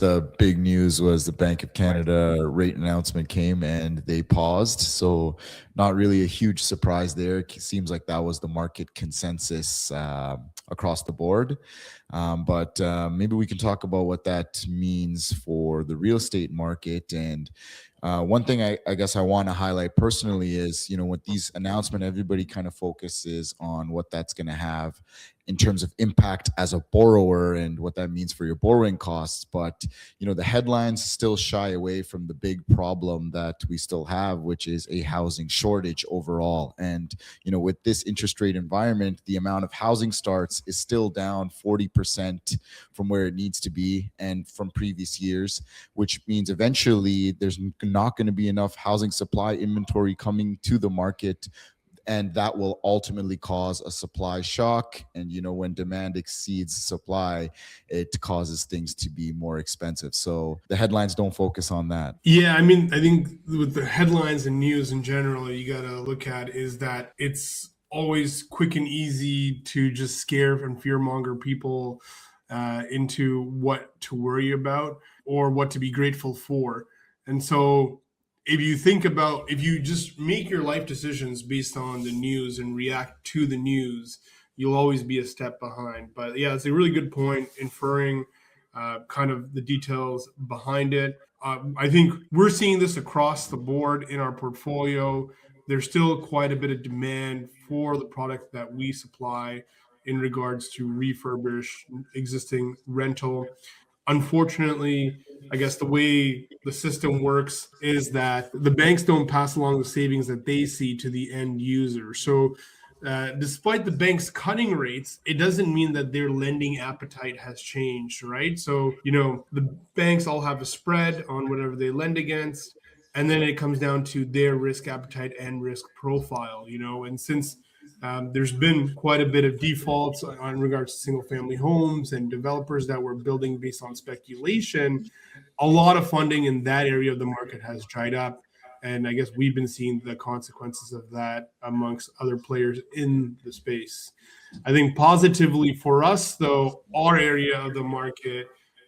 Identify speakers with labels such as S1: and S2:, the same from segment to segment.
S1: the big news was the Bank of Canada rate announcement came and they paused. So not really a huge surprise there. It seems like that was the market consensus across the board. But maybe we can talk about what that means for the real estate market. And one thing I guess I want to highlight personally is, with these announcements, everybody kind of focuses on what that's going to have in terms of impact as a borrower and what that means for your borrowing costs. But, the headlines still shy away from the big problem that we still have, which is a housing shortage overall. And, with this interest rate environment, the amount of housing starts is still down 40% from where it needs to be and from previous years, which means eventually there's not going to be enough housing supply inventory coming to the market, and that will ultimately cause a supply shock. And when demand exceeds supply, it causes things to be more expensive. So the headlines don't focus on that.
S2: Yeah, I mean, I think with the headlines and news in general, you got to look at is that it's always quick and easy to just scare and fearmonger people into what to worry about or what to be grateful for. And so if you just make your life decisions based on the news and react to the news, you'll always be a step behind. But yeah, it's a really good point, inferring kind of the details behind it. I think we're seeing this across the board in our portfolio. There's still quite a bit of demand for the product that we supply in regards to refurbish existing rental. Unfortunately, I guess the way the system works is that the banks don't pass along the savings that they see to the end user. So despite the banks cutting rates, it doesn't mean that their lending appetite has changed, right? So, the banks all have a spread on whatever they lend against, and then it comes down to their risk appetite and risk profile, and since there's been quite a bit of defaults in regards to single family homes and developers that were building based on speculation, a lot of funding in that area of the market has dried up. And I guess we've been seeing the consequences of that amongst other players in the space. I think positively for us, though, our area of the market,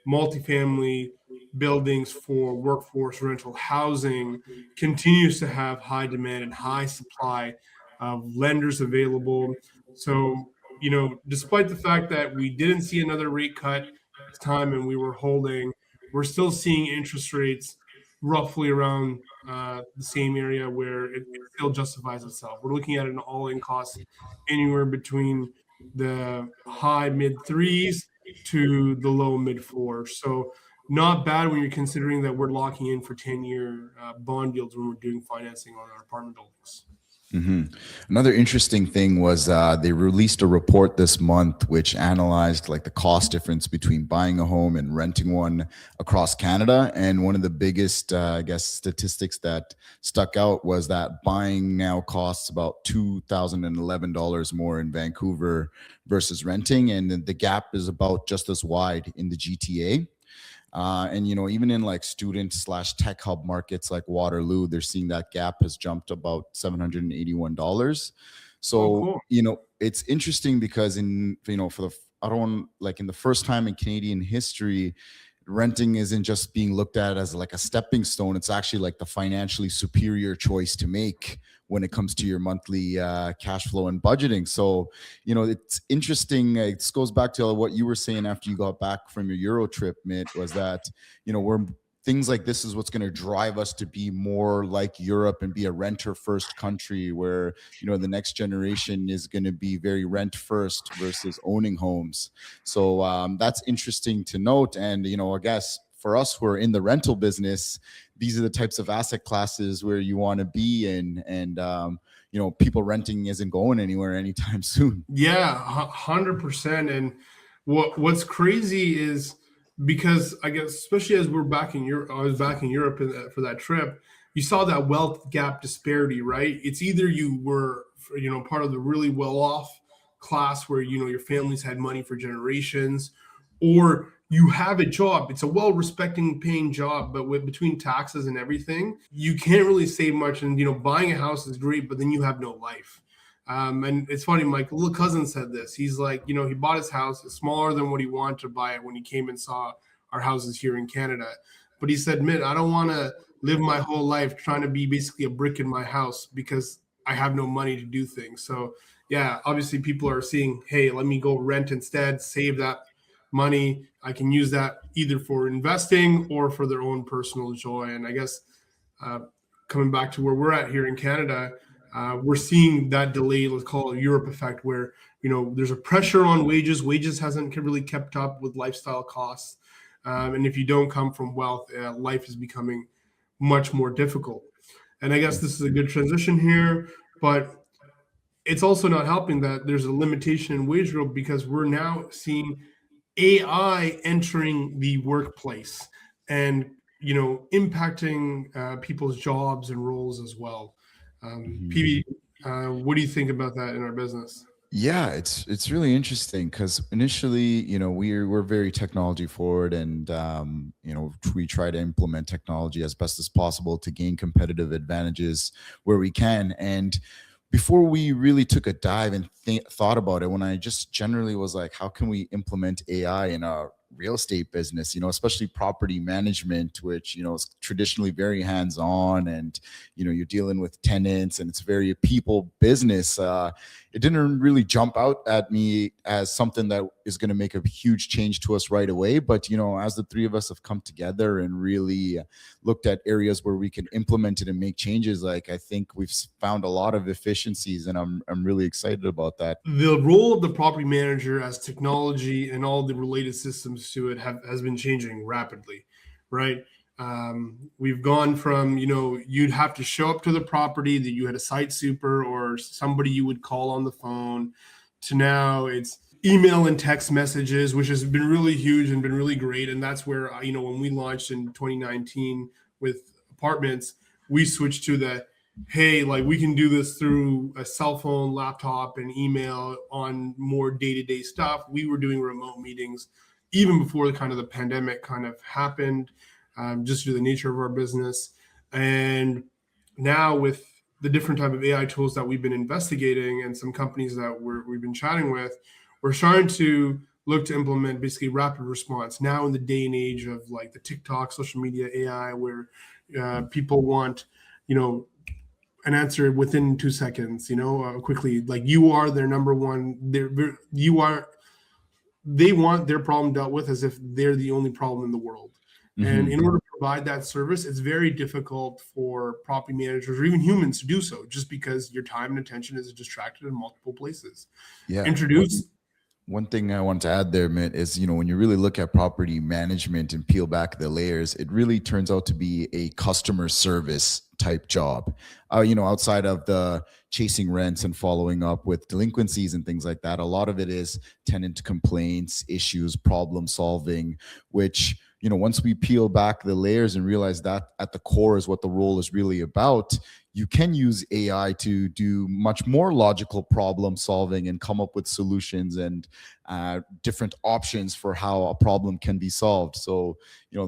S2: multifamily buildings for workforce rental housing, continues to have high demand and high supply of lenders available. So, despite the fact that we didn't see another rate cut this time and we were holding, we're still seeing interest rates roughly around the same area where it still justifies itself. We're looking at an all-in cost anywhere between the high mid threes to the low mid fours. So not bad when you're considering that we're locking in for 10-year bond yields when we're doing financing on our apartment buildings.
S1: Mm-hmm. Another interesting thing was they released a report this month which analyzed like the cost difference between buying a home and renting one across Canada. And one of the biggest, I guess, statistics that stuck out was that buying now costs about $2,011 more in Vancouver versus renting, and the gap is about just as wide in the GTA. And even in like student/tech hub markets like Waterloo, they're seeing that gap has jumped about $781. So
S2: Cool.
S1: it's interesting because for the I don't want like in the first time in Canadian history, renting isn't just being looked at as like a stepping stone. It's actually like the financially superior choice to make when it comes to your monthly cash flow and budgeting. So, it's interesting. It goes back to what you were saying after you got back from your Euro trip, Mitt, was that, we're things like this is what's going to drive us to be more like Europe and be a renter first country where, the next generation is going to be very rent first versus owning homes. So that's interesting to note. And, I guess for us who are in the rental business, these are the types of asset classes where you want to be in. And, people renting isn't going anywhere anytime soon.
S2: Yeah, 100%. And what's crazy is, because I guess especially as we're back in Europe, I was back in Europe for that trip. You saw that wealth gap disparity, right? It's either you were, part of the really well-off class where your families had money for generations, or you have a job. It's a well-respecting paying job, but between taxes and everything, you can't really save much. And buying a house is great, but then you have no life. And it's funny, my little cousin said this. He's like, he bought his house. It's smaller than what he wanted to buy it when he came and saw our houses here in Canada. But he said, Mitt, I don't want to live my whole life trying to be basically a brick in my house because I have no money to do things. So yeah, obviously people are seeing, hey, let me go rent instead, save that money. I can use that either for investing or for their own personal joy. And I guess uh, coming back to where we're at here in Canada, we're seeing that delay, let's call it Europe effect, where there's a pressure on wages. Wages hasn't really kept up with lifestyle costs, and if you don't come from wealth, life is becoming much more difficult. And I guess this is a good transition here, but it's also not helping that there's a limitation in wage growth because we're now seeing AI entering the workplace and impacting people's jobs and roles as well.
S1: Mhm.
S2: PB, what do you think about that in our business?
S1: Yeah, it's really interesting because initially, we're very technology forward, and we try to implement technology as best as possible to gain competitive advantages where we can. And before we really took a dive and thought about it, when I just generally was like, how can we implement AI in our real estate business? Especially property management, which is traditionally very hands-on, and you're dealing with tenants, and it's very a people business. It didn't really jump out at me as something that is going to make a huge change to us right away. But as the three of us have come together and really looked at areas where we can implement it and make changes, like I think we've found a lot of efficiencies, and I'm really excited about that.
S2: The role of the property manager as technology and all the related systems to it has been changing rapidly, right? We've gone from, you'd have to show up to the property, that you had a site super or somebody you would call on the phone, to now it's email and text messages, which has been really huge and been really great. And that's where, when we launched in 2019 with apartments, we switched to the, hey, like we can do this through a cell phone, laptop, and email on more day-to-day stuff. We were doing remote meetings even before the pandemic kind of happened, just due to the nature of our business. And now with the different type of AI tools that we've been investigating and some companies that we've been chatting with, we're starting to look to implement basically rapid response now in the day and age of like the TikTok, social media AI, where people want, an answer within 2 seconds, quickly. Like you are their number one. You are. They want their problem dealt with as if they're the only problem in the world. And
S1: Mhm.
S2: in order to provide that service, it's very difficult for property managers or even humans to do so, just because your time and attention is distracted in multiple places.
S1: Yeah.
S2: Introduce.
S1: One thing I want to add there, Mitt, is when you really look at property management and peel back the layers, it really turns out to be a customer service type job. Outside of the chasing rents and following up with delinquencies and things like that, a lot of it is tenant complaints, issues, problem solving, which once we peel back the layers and realize that at the core is what the role is really about, you can use AI to do much more logical problem solving and come up with solutions and different options for how a problem can be solved. So,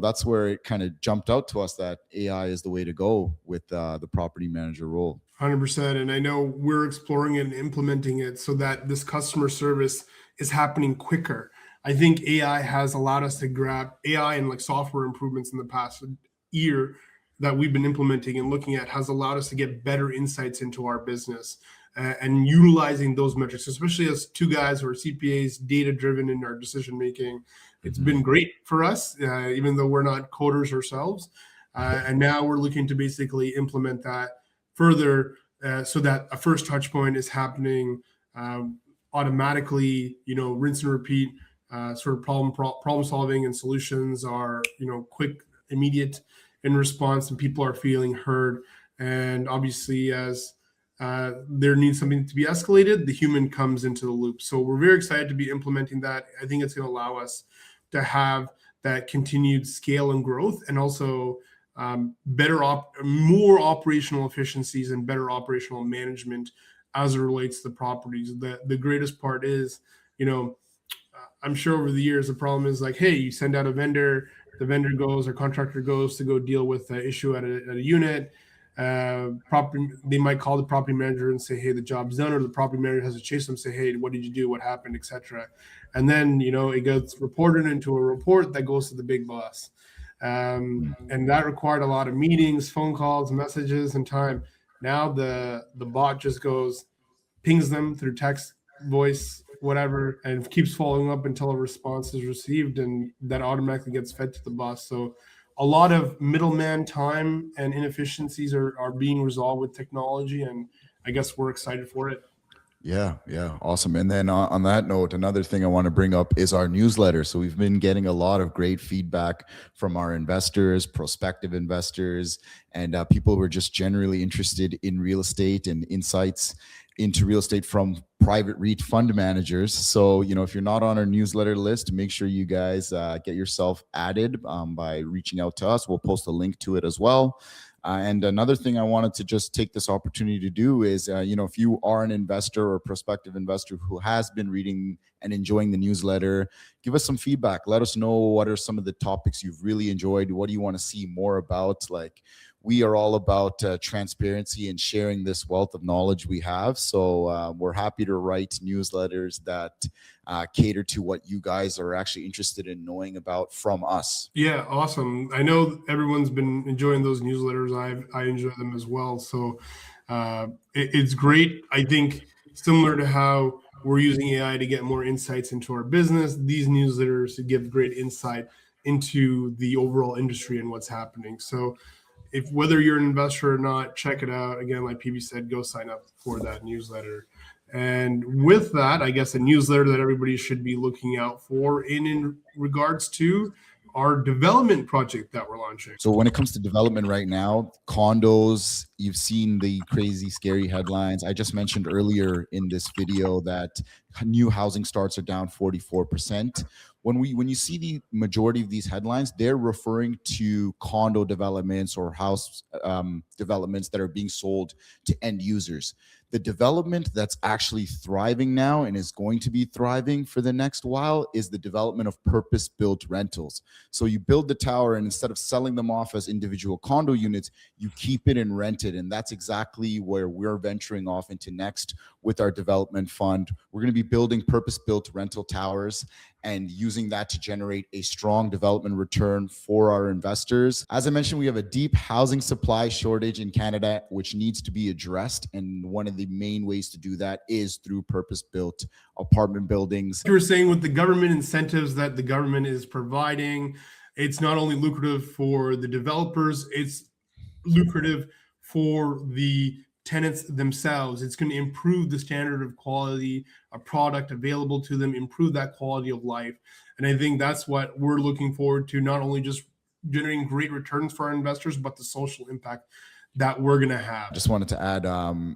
S1: that's where it kind of jumped out to us that AI is the way to go with the property manager role.
S2: 100%. And I know we're exploring and implementing it so that this customer service is happening quicker. I think AI has allowed us to grab AI and like software improvements in the past year that we've been implementing and looking at has allowed us to get better insights into our business and utilizing those metrics, especially as two guys who are CPAs, data driven in our decision making. It's
S1: Mhm.
S2: been great for us, even though we're not coders ourselves. And now we're looking to basically implement that further so that a first touch point is happening automatically, rinse and repeat sort of problem solving and solutions are, quick, immediate in response, and people are feeling heard. And obviously, as there needs something to be escalated, the human comes into the loop. So we're very excited to be implementing that. I think it's going to allow us to have that continued scale and growth, and also more operational efficiencies and better operational management as it relates to the properties. The greatest part is, I'm sure over the years the problem is like, hey, you send out a vendor, the vendor goes or contractor goes to go deal with the issue at a unit. They might call the property manager and say, hey, the job's done, or the property manager has to chase them, say, hey, what did you do, what happened, etc. And then it gets reported into a report that goes to the big boss. And that required a lot of meetings, phone calls, messages, and time. Now the bot just pings them through text, voice, whatever, and keeps following up until a response is received, and that automatically gets fed to the boss. So a lot of middleman time and inefficiencies are being resolved with technology, and I guess we're excited for it.
S1: Yeah, awesome. And then on that note, another thing I want to bring up is our newsletter. So we've been getting a lot of great feedback from our investors, prospective investors, and people who are just generally interested in real estate and insights into real estate from private REIT fund managers. So, if you're not on our newsletter list, make sure you guys get yourself added by reaching out to us. We'll post a link to it as well. And another thing I wanted to just take this opportunity to do is, if you are an investor or prospective investor who has been reading and enjoying the newsletter, give us some feedback. Let us know what are some of the topics you've really enjoyed. What do you want to see more about? Like, we are all about transparency and sharing this wealth of knowledge we have. So we're happy to write newsletters that cater to what you guys are actually interested in knowing about from us.
S2: Yeah, awesome. I know everyone's been enjoying those newsletters. I enjoy them as well. So it's great. I think similar to how we're using AI to get more insights into our business, these newsletters give great insight into the overall industry and what's happening. So whether you're an investor or not, check it out. Again, like PB said, go sign up for that newsletter. And with that, I guess a newsletter that everybody should be looking out for in regards to our development project that we're launching.
S1: So when it comes to development right now, condos, you've seen the crazy, scary headlines. I just mentioned earlier in this video that new housing starts are down 44%. When you see the majority of these headlines, they're referring to condo developments or house developments that are being sold to end users. The development that's actually thriving now and is going to be thriving for the next while is the development of purpose-built rentals. So you build the tower, and instead of selling them off as individual condo units, you keep it and rent it. And that's exactly where we're venturing off into next with our development fund. We're going to be building purpose-built rental towers and using that to generate a strong development return for our investors. As I mentioned, we have a deep housing supply shortage in Canada, which needs to be addressed. And one of the main ways to do that is through purpose-built apartment buildings.
S2: You were saying with the government incentives that the government is providing, it's not only lucrative for the developers, it's lucrative for the tenants themselves. It's going to improve the standard of quality, a product available to them, improve that quality of life. And I think that's what we're looking forward to, not only just generating great returns for our investors, but the social impact that we're going to have.
S1: Just wanted to add,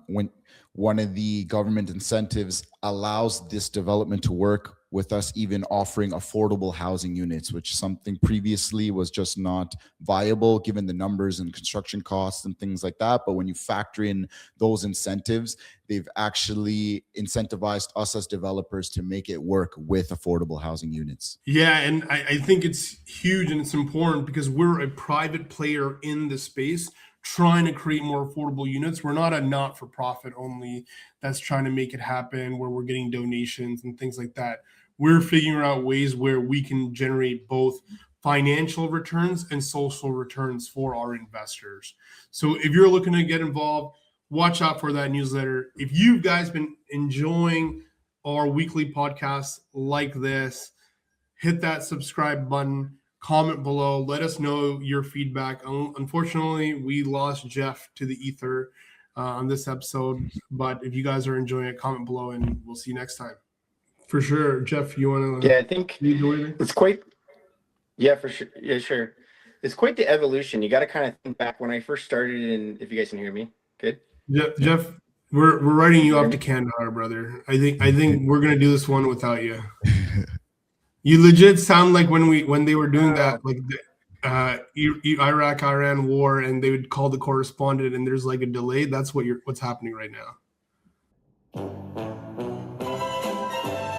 S1: when one of the government incentives allows this development to work with us even offering affordable housing units, which something previously was just not viable given the numbers and construction costs and things like that. But when you factor in those incentives, they've actually incentivized us as developers to make it work with affordable housing units.
S2: Yeah, and I think it's huge and it's important because we're a private player in the space trying to create more affordable units. We're not a not-for-profit only that's trying to make it happen where we're getting donations and things like that. We're figuring out ways where we can generate both financial returns and social returns for our investors. So if you're looking to get involved, watch out for that newsletter. If you guys been enjoying our weekly podcasts like this, hit that subscribe button, comment below, let us know your feedback. Unfortunately, we lost Jeff to the ether on this episode, but if you guys are enjoying it, comment below and we'll see you next time. For sure. Jeff, you want to?
S3: Yeah, I think it's quite, yeah, for sure. Yeah, sure. It's quite the evolution. You got to kind of think back when I first started, and if you guys can hear me, good.
S2: Jeff, we're writing you up to Kandahar, brother. I think we're gonna do this one without you. You legit sound like when they were doing that, like the Iraq-Iran war, and they would call the correspondent, and there's like a delay. That's what's happening right now.